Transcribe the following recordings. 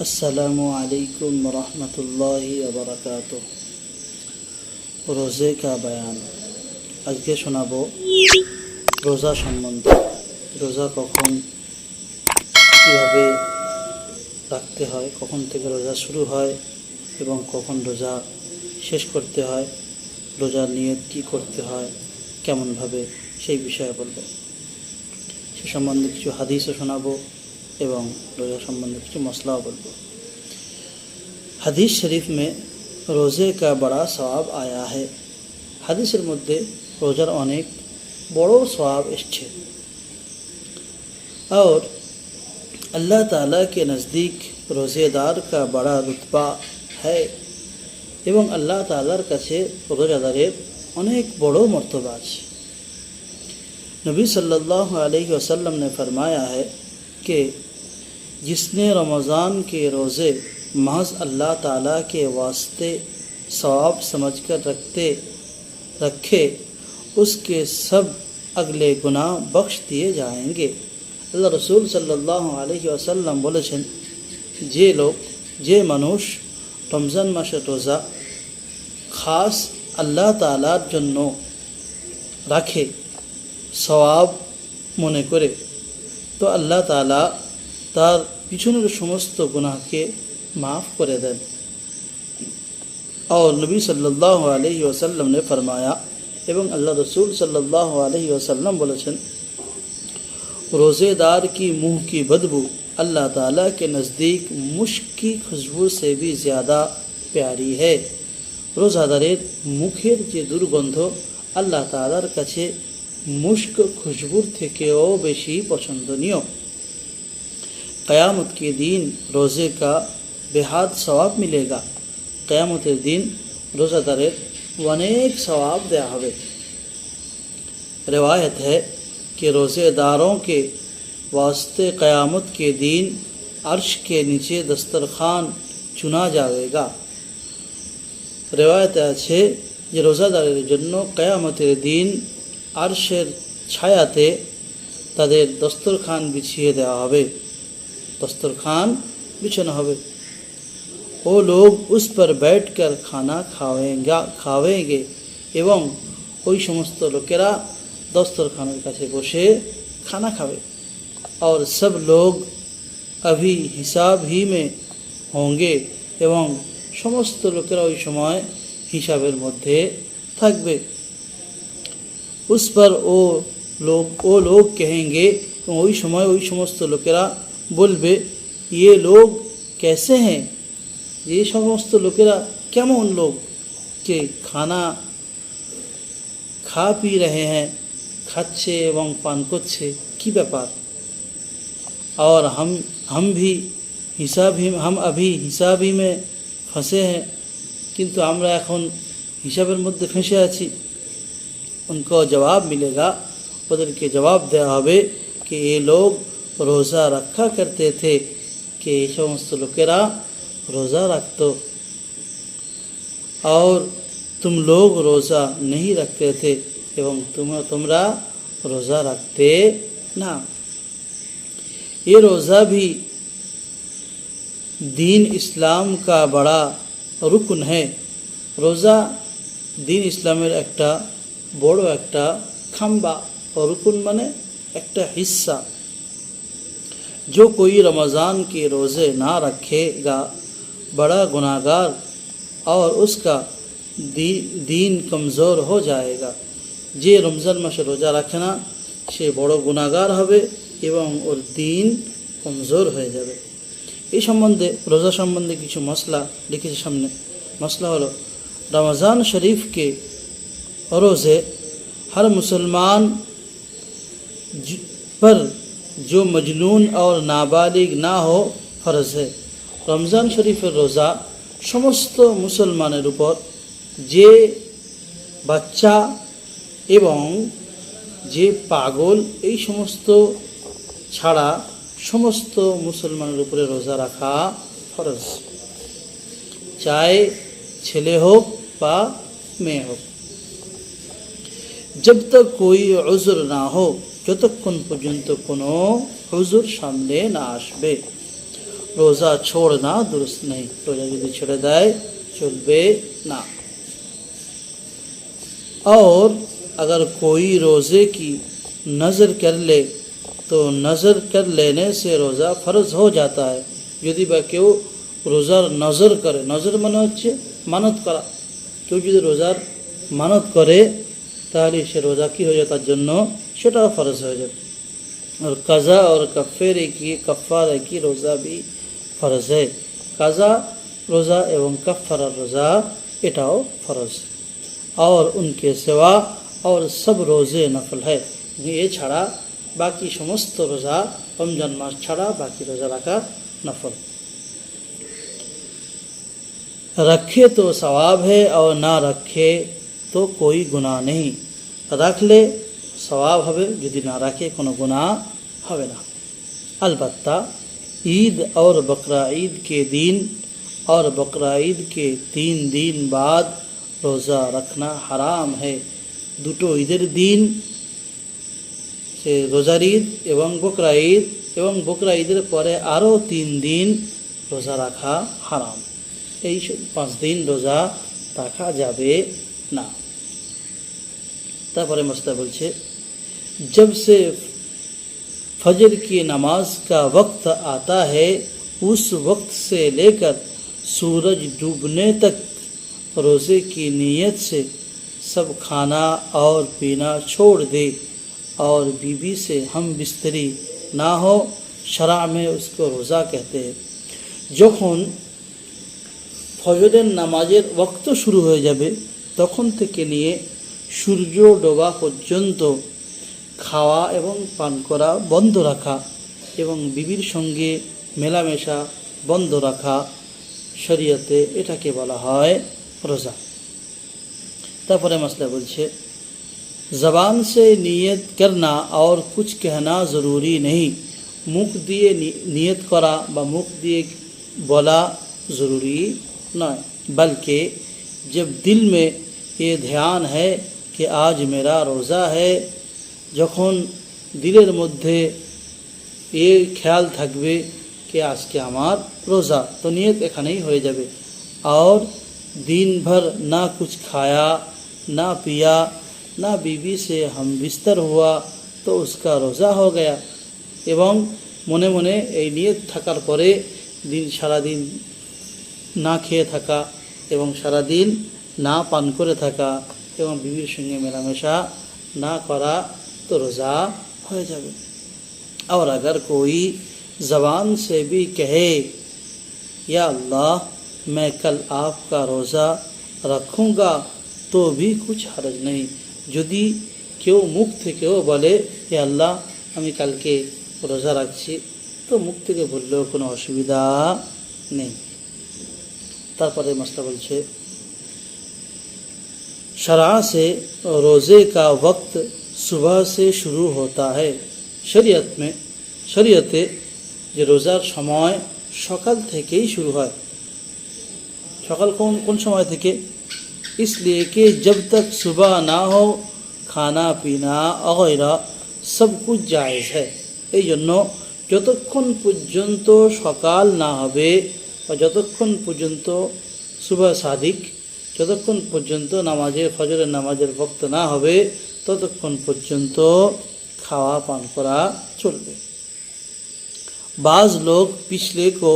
আসসালামু আলাইকুম রহমতুল্লাহি ওয়া রোজে কা বয়ান। আজকে শোনাবো রোজা সম্বন্ধে। রোজা কখন কীভাবে রাখতে হয়, কখন থেকে রোজা শুরু হয় এবং কখন রোজা শেষ করতে হয়, রোজার নিয়ত কী করতে হয়, কেমনভাবে, সেই বিষয়ে বলবো। সে সম্বন্ধে কিছু হাদিসও শোনাবো এবং रोज़ा संबंधी कुछ मसला बोलबो। हदीस शरीफ में रोज़े का बड़ा सवाब आया है। हदीसের মধ্যে রোজার অনেক বড় সওয়াব এসেছে। और अल्लाह ताला के नज़दीक रोज़ेदार का बड़ा रुतबा है এবং আল্লাহ তাআলার কাছে রোজাদারের অনেক বড় মর্তবা আছে। नबी सल्लल्लाहु अलैहि वसल्लम ने फरमाया है कि जिसने रमज़ान के रोज़े महज अल्लाह ताला के वास्ते सवाब समझकर रखे उसके सब अगले गुनाह बख्श दिए जाएंगे। अल्लाह रसूल सल्लल्लाहु अलैहि वसल्लम बोलेছেন, যে মানুষ রমজান মাসের রোজা খাস আল্লাহ তাআলার জন্য রাখে সওয়াব মনে করে, তো আল্লাহ তাআলা তার পিছনের সমস্ত গুনাহকে माफ़ করে দেন। और नबी सल्लल्लाहु अलैहि वसल्लम ने फरमाया एवं अल्लाह रसूल सल्लल्लाहु अलैहि वसल्लम बोलेছেন, रोज़ेदार की मुँह की बदबू अल्लाह ताला के नज़दीक मुश्क की खुशबू से भी ज़्यादा प्यारी है। रोज़ादारेर मुखेर जे दुर्गंध अल्लाह तालार काछे मुश्क खुशबूर थेकेও बेशी पछंदनीय। क़यामत के दिन रोज़े का बेहाद सवाब मिलेगा। क़यामतेर दिन रोज़ादारेर अनेक सवाब देया हबे। रिवायत है कि रोज़ेदारों के वास्ते क़यामत के दिन अर्श के नीचे दस्तरखान चुना जाएगा। रिवायत আছে যে রোজাদারের জন্য क़यामतेर दिन আরশের ছায়াতে তাদের দস্তরখান বিছিয়ে দেওয়া হবে, दस्तरखान बिछाना হবে। वो लोग उस पर बैठकर खाना खावेंगे एवं ওই সমস্ত লোকেরা दस्तरखाনের কাছে বসে खाना खावे। और सब लोग अभी हिसाब ही में होंगे एवं समस्त लोकेरा ওই সময় হিসাবের মধ্যে থাকবে। उस पर वो लोग कहेंगे, ওই সময় ওই সমস্ত লোকেরা बोलबे, ये लोग कैसे हैं, ये समस्त लोकेरा केमन लोग के खाना खा पी रहे हैं, खाচ্ছে এবং পান করছে, কি ব্যাপার। और हम अभी हिसाब ही में फंसे हैं, किंतु আমরা এখন হিসাবের মধ্যে ফেঁসে আছি। उनको जवाब मिलेगा, ওদেরকে जवाब দেওয়া হবে कि ये लोग रोज़ा रखा करते थे, कि समस्त लोकेरा रोज़ा रखतो और तुम लोग रोज़ा नहीं रखते थे एवं तुमरा रोज़ा रखते ना। ये रोज़ा भी दीन इस्लाम का बड़ा रुकन है। रोज़ा दीन इस्लामेर एकटा बड़ो एकटा खाम्बा, और रुकन माने एकटा हिस्सा। जो कोई रमज़ान के रोज़े ना रखेगा बड़ा गुनाहगार और उसका दीन कमज़ोर हो जाएगा। जे रमज़ान मासे रोज़ा रखे ना से बड़ो गुनाहगार हबे एवं ओर दीन कमज़ोर हो जाबे। এই সম্বন্ধে রোজা সম্বন্ধে কিছু মসলা লিখেছে সামনে। मसला हलो रमज़ान शरीफ के रोज़े हर मुसलमान पर जो मजनून और नाबालिग ना हो फ़र्ज़ है। रमज़ान शरीफेर रोज़ा समस्त मुसलमानेर ऊपर जे बाच्चा एवं जे पागल এই সমস্ত ছাড়া समस्त मुसलमानेर ऊपरे रोज़ा रखा फ़र्ज़, चाहे छेले होक बा मेये होक। जब तक कोई उज़्र ना हो, যতক্ষণ পর্যন্ত কোনো হুজুর সামনে না আসবে। रोज़ा छोड़ना दुरुस्त नहीं। रोज़ा यदि छोड़ देय चलबे ना। और अगर कोई रोज़े की नज़र कर ले तो नज़र कर लेने से रोज़ा फ़र्ज हो जाता है। यदि बा केउ रोज़ार नज़र करे, नज़र মানে হচ্ছে মানত করা, কেউ যদি রোজার মানত করে তাহলে সে রোজা কি হয়ে যায়, তার জন্য সেটাও ফরজ হয়ে যাবে। और कज़ा और कफ़ारे की रोज़ा भी फ़र्ज है। कज़ा रोज़ा एवं कफ़ारा रोज़ा एटाओ फ़र्ज है। और उनके सिवा और सब रोज़े नफल है। ये छाड़ा बाकी समस्त रोज़ा रमजान मास छाड़ा बाकी रोज़ा रखा नफल। रखे तो सवाब है और ना रखे तो कोई गुनाह नहीं। रख ले सवाब हबे, यदि ना रखे कोनो गुनाह हबे ना। अलबत्ता ईद और बकरा ईद के दिन और बकरा ईद के 3 दिन बाद रोज़ा रखना हराम है। दुटो ईदेर दिन से रोजार ईद एवं बकरा ईद एवं बकरा ईदेर परे आरो 3 दिन रोज़ा रखा हराम। 5 दिन रोज़ा रखा जाबे ना। तारपरे मसला बोलछे, जब से फजर की नमाज का वक्त आता है उस वक्त से लेकर सूरज डूबने तक रोज़े की नीयत से सब खाना और पीना छोड़ दे और बीवी से हम बिस्तरी ना हो, शरा में उसको रोज़ा कहते हैं। যখন ফজরের নামাজের ওয়াক্ত শুরু হয়ে যাবে তখন থেকে নিয়ে সূর্য ডোবা পর্যন্ত খাওয়া এবং পান করা বন্ধ রাখা এবং বিবির সঙ্গে মেলামেশা বন্ধ রাখা শরীয়তে এটাকে বলা হয় रोज़ा। तारपरे मसला बोलछे, ज़बान से नियत करना और कुछ कहना ज़रूरी नहीं। मुख दिए नियत करा बा मुख दिए बोला ज़रूरी नय, बल्कि जब दिल में ये ध्यान है कि आज मेरा रोज़ा है, যখন দিলের মধ্যে ये ख्याल থাকবে कि आज के আমার रोज़ा, तो नियत এখানেই হয়ে যাবে। और दिन भर ना कुछ खाया ना पिया ना बीवी से हम बिस्तर हुआ तो उसका रोज़ा हो गया। एवं मने मने এই নিয়ত থাকার পরে दिन सारा दिन ना খেয়ে থাকা এবং সারা দিন না পান করে থাকা এবং বিবির সঙ্গে মেলামেশা ना करा तो रोज़ा हो जाए। और अगर कोई ज़बान से भी कहे या अल्लाह मैं कल आपका रोज़ा रखूँगा तो भी कुछ हरज नहीं। यदि केउ मुख थेकेও বলে হে আল্লাহ আমি কালকে রোজা রাখছি, তো মুখ থেকে বললেও কোনো অসুবিধা নেই। তারপরে মাসলা বলছে, शरा से रोज़े का वक्त सुबह से शुरू होता है। शरीयते যে রোজার সময় সকাল থেকেই শুরু হয়। सकाल कौन समय थे, इसलिए कि जब तक सुबह ना हो खाना पीना वगैरह सब कुछ जायज़ है। এই জন্য যতক্ষণ পর্যন্ত সকাল না হবে বা যতক্ষণ পর্যন্ত সুবহ সাদিক, যতক্ষণ পর্যন্ত নামাজের ফজরের নামাজের वक्त না হবে ততক্ষণ পর্যন্ত খাওয়া পান করা চলবে। बाज़ लोग पिछले को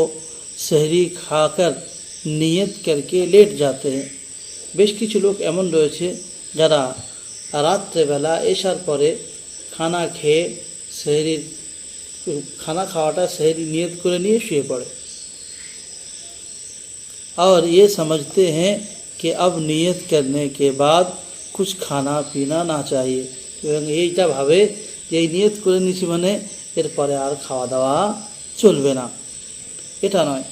सहरी खाकर नियत करके लेट जाते हैं। बेश किछु लोग एमन रयेछे जारा रात्रे बेला एशार परे खाना खेये सहरी खाना खावाटा सहरी नियत करे निये शुए पड़े और ये समझते हैं कि अब नियत करने के बाद कुछ खाना पीना ना चाहिए। এইটা ভাবে যে এই নিয়ত করে নিছি মানে এরপরে আর খাওয়া দাওয়া চলবে না। এটা নয়,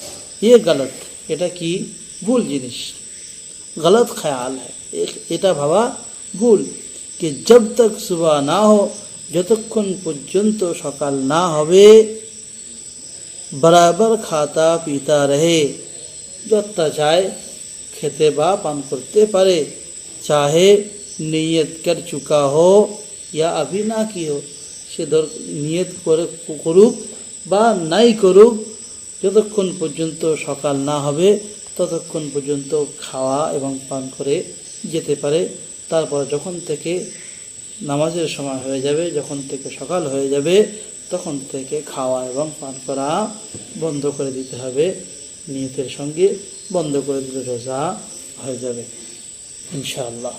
ये गलत, এটা কি ভুল জিনিস, गलत ख्याल है। এটা ভাবা ভুল कि जब तक सुबह ना हो, যতক্ষণ পর্যন্ত সকাল না হবে बराबर खाता पीता रहे, যতটা চায় খেতে বা পান করতে পারে, चाहे नियत कर चुका हो या अभी ना की हो। সে নিয়ত করে করুক বা নাই করুক যতক্ষণ পর্যন্ত সকাল না হবে ততক্ষণ পর্যন্ত খাওয়া এবং পান করে যেতে পারে। তারপর যখন থেকে নামাজের সময় হয়ে যাবে, যখন থেকে সকাল হয়ে যাবে, তখন থেকে খাওয়া এবং পান করা বন্ধ করে দিতে হবে। নিয়তের সঙ্গে বন্ধ করে দিলে রোজা হয়ে যাবে ইনশাআল্লাহ।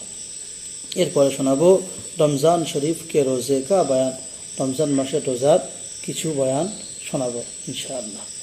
এরপরে শোনাবো রমজান শরীফ কে রোজে কা বয়ান। রমজান মাসের রোজার কিছু বয়ান শোনাবো ইনশাআল্লাহ।